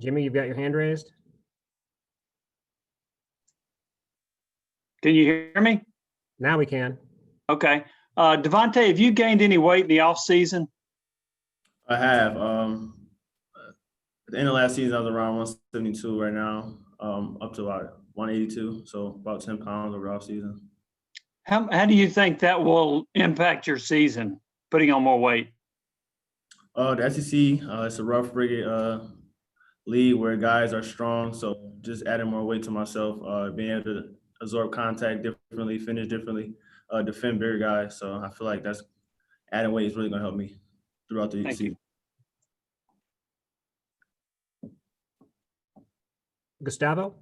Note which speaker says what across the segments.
Speaker 1: Jimmy, you've got your hand raised.
Speaker 2: Can you hear me?
Speaker 1: Now we can.
Speaker 2: Okay. Devonte, have you gained any weight in the off season?
Speaker 3: I have. At the end of last season, I was around 172 right now, up to about 182, so about 10 pounds over the off season.
Speaker 2: How do you think that will impact your season, putting on more weight?
Speaker 3: The SEC, it's a rough rigged league where guys are strong, so just adding more weight to myself, being able to absorb contact differently, finish differently, defend bigger guys. So I feel like that's adding weight is really going to help me throughout the
Speaker 2: Thank
Speaker 3: season.
Speaker 2: you.
Speaker 1: Gustavo?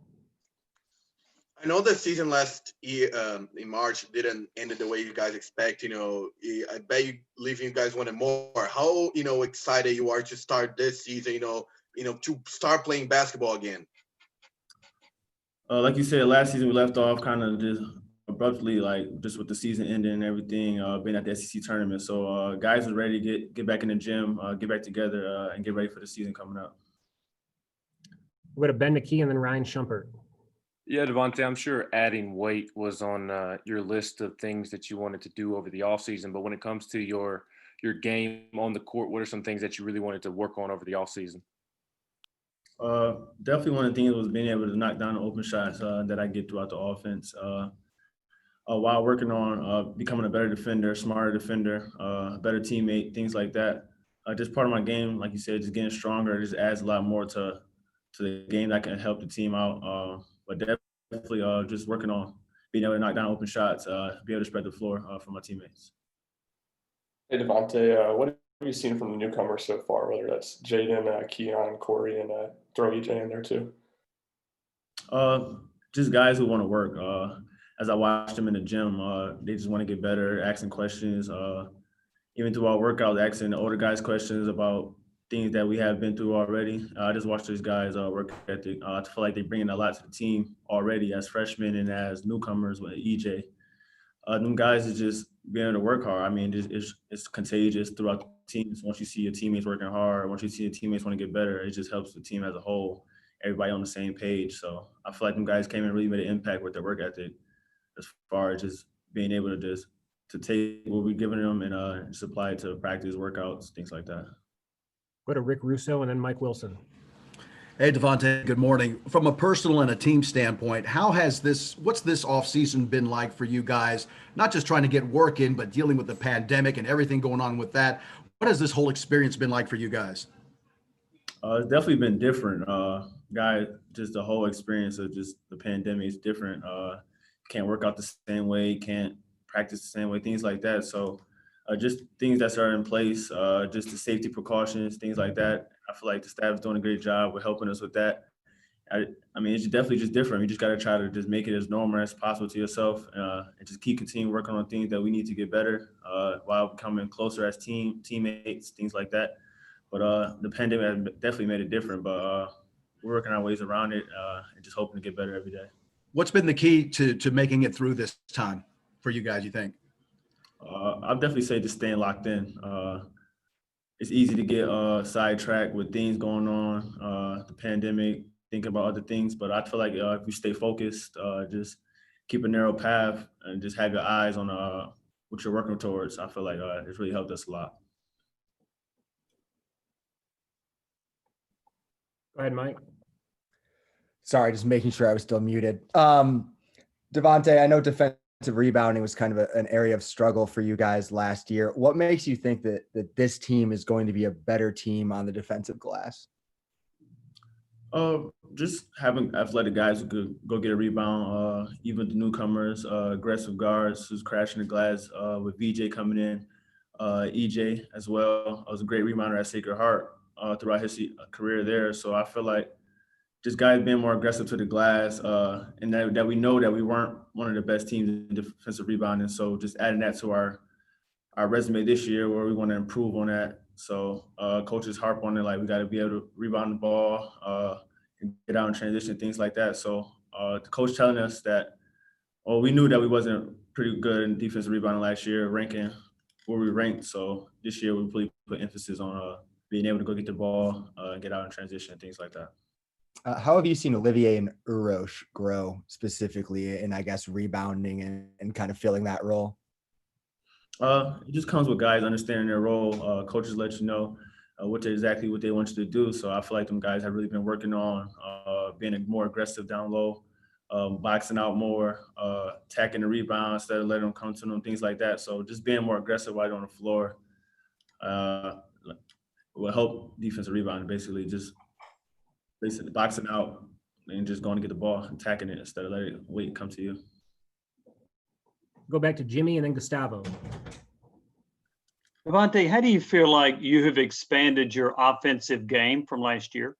Speaker 4: I know the season last year in March didn't end the way you guys expect. I bet you guys wanted more. How excited you are to start this season? To start playing basketball again.
Speaker 3: Like you said, last season we left off kind of just abruptly, like just with the season ending and everything, being at the SEC tournament. So guys are ready to get back in the gym, get back together, and get ready for the season coming up.
Speaker 1: We're going to Ben McKee and then Ryan Shumpert.
Speaker 5: Yeah, Devonte, I'm sure adding weight was on your list of things that you wanted to do over the offseason. But when it comes to your game on the court, what are some things that you really wanted to work on over the offseason?
Speaker 3: Definitely one of the things was being able to knock down the open shots that I get throughout the offense. While working on becoming a better defender, smarter defender, better teammate, things like that. Just part of my game, like you said, just getting stronger, just adds a lot more to the game that can help the team out. But definitely just working on being able to knock down open shots, be able to spread the floor for my teammates.
Speaker 6: Hey, Devonte, what have you seen from the newcomers so far, whether that's Jaden, Keon, Corey, and throw EJ in there too?
Speaker 3: Just guys who want to work. As I watch them in the gym, they just want to get better, asking questions. Even throughout workouts, asking the older guys questions about things that we have been through already. I just watch these guys work ethic. I feel like they're bringing a lot to the team already as freshmen and as newcomers with EJ. Them guys is just being able to work hard. I mean, it's contagious throughout the teams. Once you see your teammates working hard, once you see your teammates want to get better, it just helps the team as a whole, everybody on the same page. So I feel like them guys came and really made an impact with their work ethic as far as just being able to take what we're giving them and just apply it to practice, workouts, things like that.
Speaker 1: Go to Rick Russo and then Mike Wilson.
Speaker 7: Hey, Devonte, good morning. From a personal and a team standpoint, what's this offseason been like for you guys? Not just trying to get work in, but dealing with the pandemic and everything going on with that. What has this whole experience been like for you guys?
Speaker 3: It's definitely been different. Just the whole experience of just the pandemic is different. Can't work out the same way, can't practice the same way, things like that. So just things that are in place, just the safety precautions, things like that. I feel like the staff is doing a great job with helping us with that. I mean, it's definitely just different. You just got to try to just make it as normal as possible to yourself and just keep continuing working on things that we need to get better while becoming closer as teammates, things like that. But the pandemic has definitely made it different, but we're working our ways around it and just hoping to get better every day.
Speaker 7: What's been the key to making it through this time for you guys, you think?
Speaker 3: I'll definitely say just staying locked in. It's easy to get sidetracked with things going on, the pandemic, thinking about other things. But I feel like if you stay focused, just keep a narrow path and just have your eyes on what you're working towards, I feel like it's really helped us a lot.
Speaker 1: Go ahead, Mike.
Speaker 8: Sorry, just making sure I was still muted. Devonte, I know defensive rebounding was kind of an area of struggle for you guys last year. What makes you think that this team is going to be a better team on the defensive glass?
Speaker 3: Just having athletic guys who could go get a rebound, even the newcomers, aggressive guards who's crashing the glass with VJ coming in, EJ as well. I was a great rebounder at Sacred Heart throughout his career there. So I feel like just guys being more aggressive to the glass and that we know that we weren't one of the best teams in defensive rebounding. So just adding that to our resume this year where we want to improve on that. So coaches harp on it, like we got to be able to rebound the ball and get out in transition, things like that. So the coach telling us that, we knew that we wasn't pretty good in defensive rebounding last year, ranking where we ranked. So this year we really put emphasis on being able to go get the ball, get out in transition, things like that.
Speaker 8: How have you seen Olivier and Urosh grow specifically in, I guess, rebounding and kind of filling that role?
Speaker 3: It just comes with guys understanding their role. Coaches let you know exactly what they want you to do. So I feel like them guys have really been working on being more aggressive down low, boxing out more, attacking the rebound instead of letting them come to them, things like that. So just being more aggressive right on the floor will help defensive rebounding, basically boxing out and just going to get the ball, attacking it instead of letting it wait come to you.
Speaker 1: Go back to Jimmy and then Gustavo.
Speaker 2: Devonte, how do you feel like you have expanded your offensive game from last year?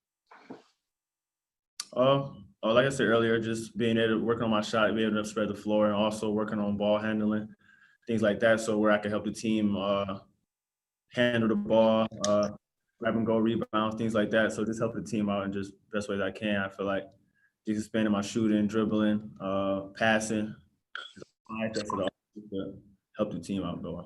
Speaker 3: Like I said earlier, just being able to work on my shot, being able to spread the floor, and also working on ball handling, things like that. So where I can help the team handle the ball, grab and go rebounds, things like that. So just help the team out in just best way that I can. I feel like just expanding my shooting, dribbling, passing, that's it all to help the team out going.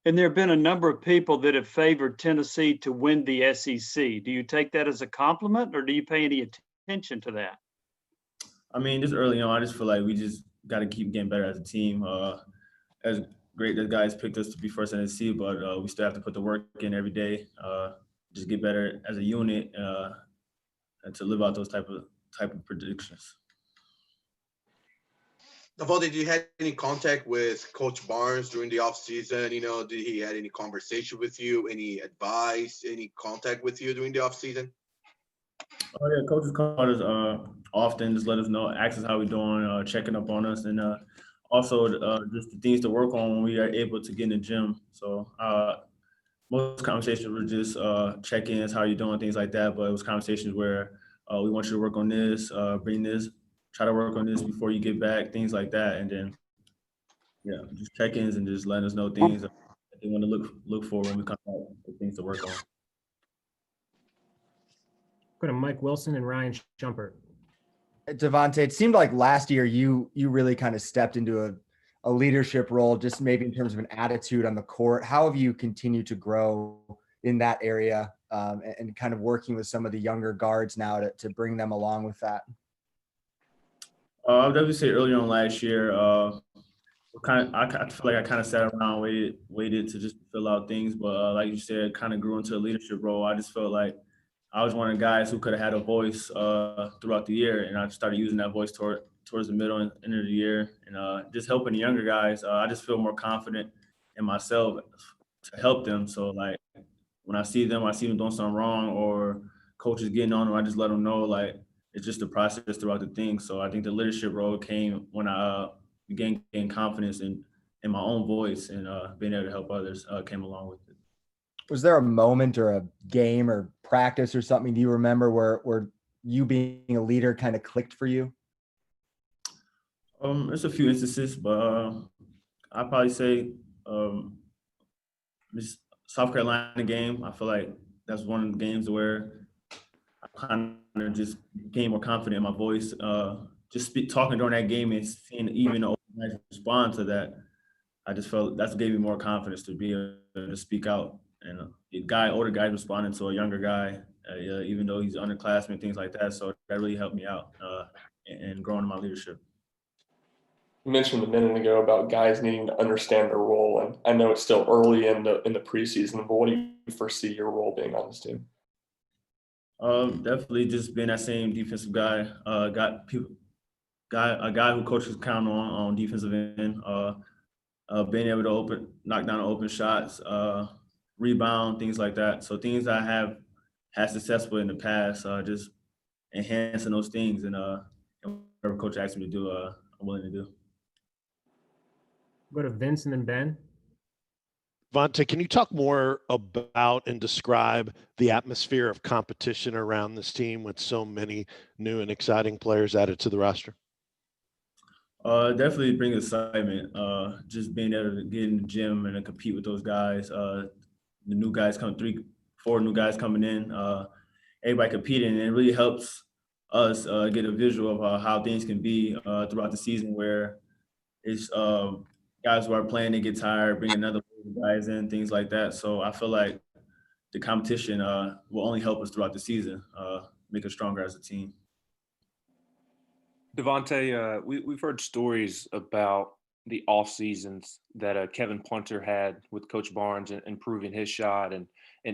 Speaker 2: And there have been a number of people that have favored Tennessee to win the SEC. Do you take that as a compliment, or do you pay any attention to that?
Speaker 3: I mean, just early on, I just feel like we just got to keep getting better as a team. As great that guys picked us to be first in the SEC, but we still have to put the work in every day. Just get better as a unit and to live out those type of predictions.
Speaker 4: Devonte, did you have any contact with Coach Barnes during the offseason? You know, did he had any conversation with you, any advice, any contact with you during the offseason?
Speaker 3: Oh yeah, coaches call us often, just let us know, ask us how we're doing, checking up on us, and also just the things to work on when we are able to get in the gym. So most conversations were just check-ins, how you doing, things like that. But it was conversations where we want you to work on this, bring this, try to work on this before you get back, things like that. And then, yeah, just check-ins and just letting us know things that they want to look for when we come back, things to work on.
Speaker 1: Go to Mike Wilson and Ryan Shumpert.
Speaker 8: Devonte, it seemed like last year you really kind of stepped into a leadership role, just maybe in terms of an attitude on the court. How have you continued to grow in that area and kind of working with some of the younger guards now to bring them along with that?
Speaker 3: I would definitely say earlier on last year, I feel like I kind of sat around, waited to just fill out things. But like you said, kind of grew into a leadership role. I just felt like I was one of the guys who could have had a voice throughout the year, and I started using that voice towards the middle and end of the year, and just helping the younger guys. I just feel more confident in myself to help them. So like when I see them doing something wrong or coaches getting on them, I just let them know like it's just a process throughout the thing. So I think the leadership role came when I began gaining confidence in my own voice, and being able to help others came along with it. Was
Speaker 8: there a moment or a game or practice or something do you remember where you being a leader kind of clicked for you?
Speaker 3: There's a few instances, but I'd probably say this South Carolina game. I feel like that's one of the games where I kind of just became more confident in my voice. Talking during that game and seeing even the older guys respond to that, I just felt that gave me more confidence to be able to speak out. And older guys responding to a younger guy, even though he's underclassmen, things like that. So that really helped me out in growing in my leadership.
Speaker 6: You mentioned a minute ago about guys needing to understand their role, and I know it's still early in the preseason, but what do you foresee your role being on this team?
Speaker 3: Definitely just being that same defensive guy. A guy who coaches count on defensive end. Being able to knock down open shots, rebound, things like that. So things I have had success with in the past, just enhancing those things, and whatever coach asks me to do, I'm willing to do.
Speaker 1: Go to Vince and then Ben.
Speaker 9: Devonte, can you talk more about and describe the atmosphere of competition around this team with so many new and exciting players added to the roster?
Speaker 3: Definitely bring excitement. Just being able to get in the gym and compete with those guys. The new guys four new guys coming in. Everybody competing, and it really helps us get a visual of how things can be throughout the season, where it's guys who are playing, they get tired, bring another guys in, things like that. So I feel like the competition will only help us throughout the season. make us stronger as a team.
Speaker 5: Devonte, we've heard stories about the off seasons that Kevin Punter had with Coach Barnes and improving his shot, and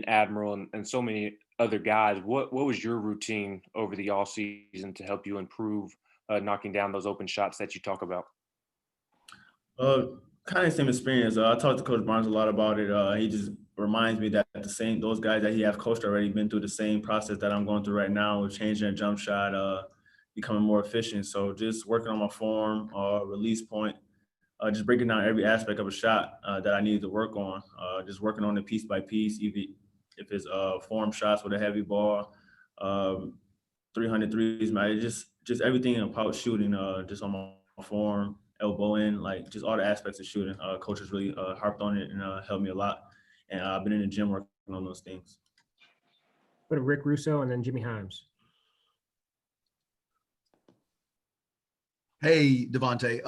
Speaker 5: Admiral and so many other guys. What was your routine over the off season to help you improve knocking down those open shots that you talk about?
Speaker 3: Kind of same experience. I talked to Coach Barnes a lot about it. He just reminds me that those guys that he have coached already been through the same process that I'm going through right now with changing their jump shot, becoming more efficient. So just working on my form, release point, just breaking down every aspect of a shot that I needed to work on. Just working on it piece by piece, even if it's form shots with a heavy ball, 300 threes, man. Just everything about shooting, just on my form, elbow in, like just all the aspects of shooting. Coach has really harped on it and helped me a lot. And I've been in the gym working on those things.
Speaker 1: Go to Rick Russo and then Jimmy Himes.
Speaker 7: Hey, Devonte,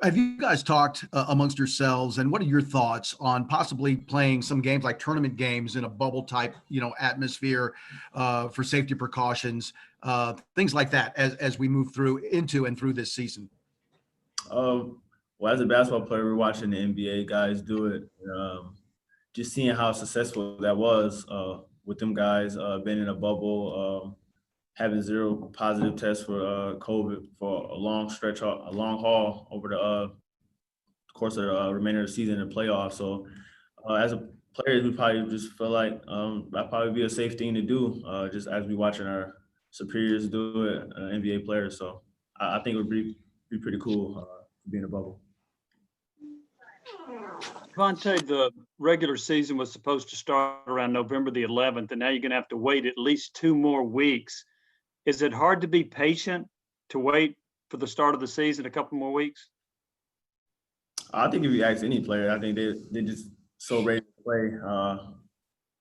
Speaker 7: have you guys talked amongst yourselves, and what are your thoughts on possibly playing some games like tournament games in a bubble type, atmosphere for safety precautions, things like that as we move through this season?
Speaker 3: Well, as a basketball player, we're watching the NBA guys do it. Just seeing how successful that was with them guys being in a bubble, having 0 positive tests for COVID for a long haul over the course of the remainder of the season and playoffs. So as a player, we probably just feel like that'd probably be a safe thing to do, just as we watching our superiors do it, NBA players. So I think it would be pretty cool to be in a bubble.
Speaker 2: Devonte, the regular season was supposed to start around November the 11th, and now you're going to have to wait at least 2 more weeks. Is it hard to be patient to wait for the start of the season a couple more weeks?
Speaker 3: I think if you ask any player, I think they're just so ready to play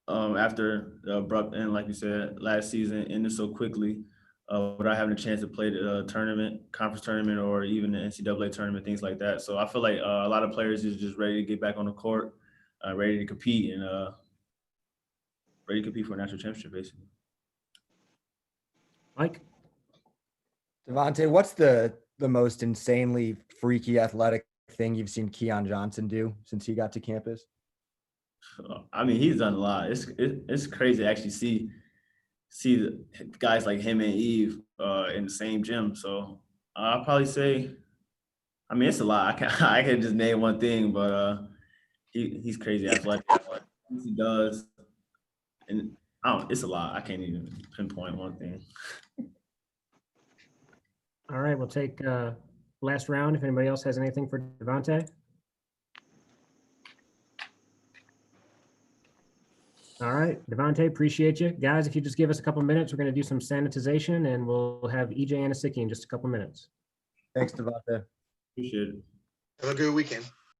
Speaker 3: after the abrupt end, like you said, last season ended so quickly without having a chance to play the conference tournament, or even the NCAA tournament, things like that. So I feel like a lot of players is just ready to get back on the court, ready to compete, and ready to compete for a national championship, basically.
Speaker 1: Mike?
Speaker 8: Devonte, what's the most insanely freaky athletic thing you've seen Keon Johnson do since he got to campus?
Speaker 3: I mean, he's done a lot. It's crazy to actually see the guys like him and Eve in the same gym. So I'll probably say, I mean, it's a lot. I can't just name one thing, but he's crazy athletic. He does, and it's a lot. I can't even pinpoint one thing.
Speaker 1: All right, we'll take last round if anybody else has anything for Devonte. All right, Devonte, appreciate you. Guys, if you just give us a couple minutes, we're going to do some sanitization, and we'll have EJ Anasicki in just a couple minutes.
Speaker 8: Thanks, Devonte.
Speaker 3: Appreciate it.
Speaker 4: Have a good weekend.